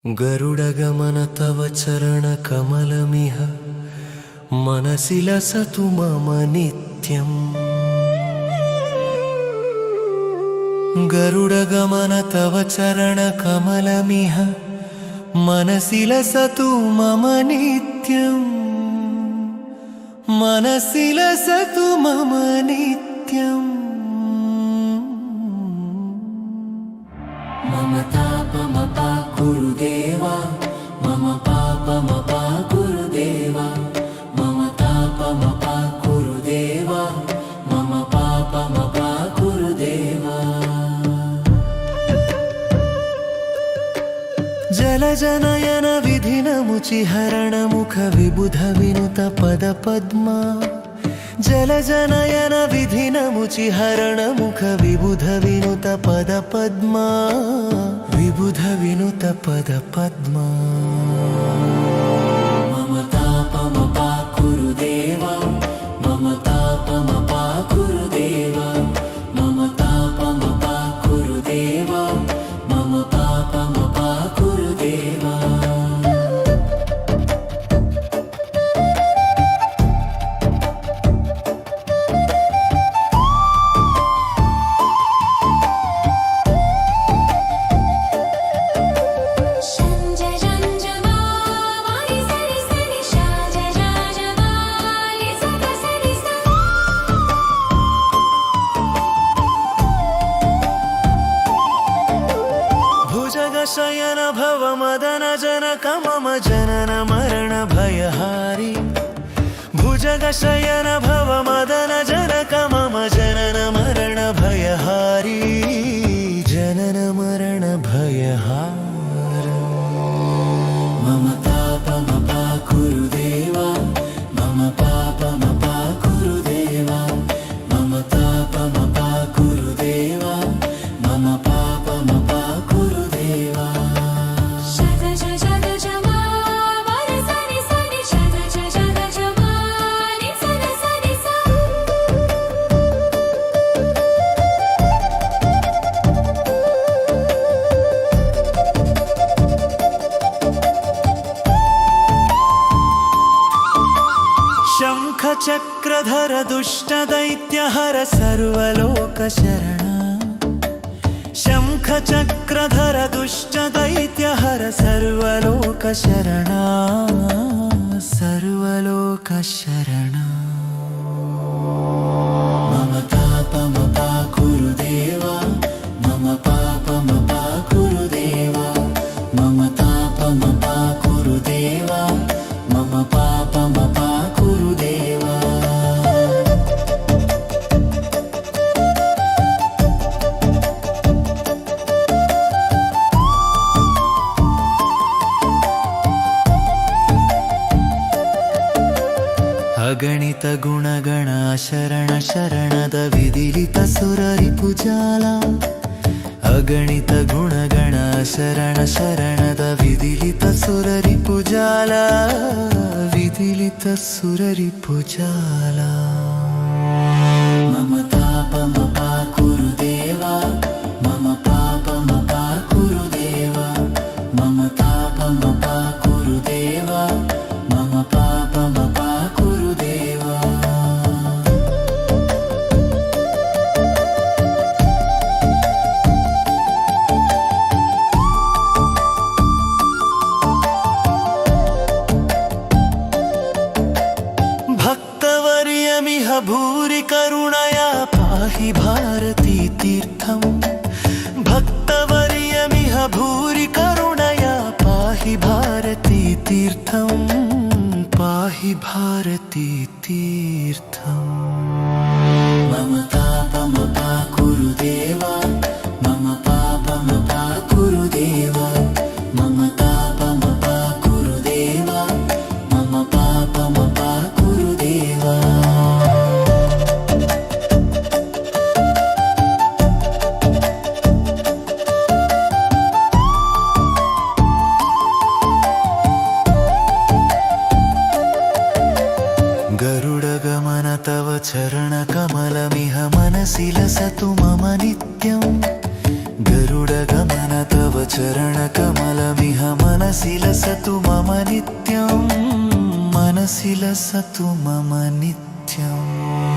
गरुडगमन तव चरणकमलमिह मनसि लसतु मम नित्यम्। गरुडगमन तव चरणकमलमिह मनसि लसतु मम नित्यम्। मनसि लसतु मम नित्यम्। मम तापमपा गुरुदेवा, मम पापमपा गुरुदेवा, मम तापमपा गुरुदेवा, मम पापमपा गुरुदेवा। जलजनयन विधिनमुचिहरण मुख विबुध विनुत पद पद्मा। जलजनयन विधिनमुचिहरण मुख विबुध विनुत पद पद्मा। विबुध विनुत पद पद्मा। मम तापमपा गुरुदेवा, मम तापमपा गुरुदेवा, मम तापमपा गुरुदेवा, मम पापमपा गुरुदेवा। शयन भव मदन जनक मम जनन मरण भयहारी। भुजग शयन भव मदन जनक मम जनन मरण भयहारी। जनन मरण भयहारी। मम तापमपा गुरुदेवा, मम पापमपा गुरुदेवा, मम तापमपा गुरुदेवा, मम पापमपा गुरुदेवा। शंख चक्रधर दुष्ट दैत्यहर सर्वलोक शरण। शंख चक्रधर दुष्ट दैत्यहर सर्वलोक शरण। सर्वलोक शरण। मम तापमपा गुरुदेवा, मम पापमपा गुरुदेवा, मम तापमपा गुरुदेवा, मम पापमपा गुरुदेवा। अगणित गुणगण शरण शरणद विदिलित सुररिपुजाला। अगणित गुणगण शरण शरणद विदिलित सुररिपुजाला। विदिलित सुररिपुजाला। मम तापमपा गुरुदेवा, मम पापमपा गुरुदेवा, मम तापमपा गुरुदेवा, मम पापमपा गुरुदेवा। भक्तवर्यमिह भूरि करुणया पाहि भारती तीर्थम्। भक्तवर्यमिह भूरि करुणया पाहि भारती तीर्थम्। पाहि भारती तीर्थम्। मम तापमपा गुरुदेवा, मम पापमपा गुरुदेवा, मम तापमपा गुरुदेवा, मम पापमपा गुरुदेवा। गरुडगमन तव चरण मनसि लसतु मम नित्यं मनसि लसतु मम नित्यम्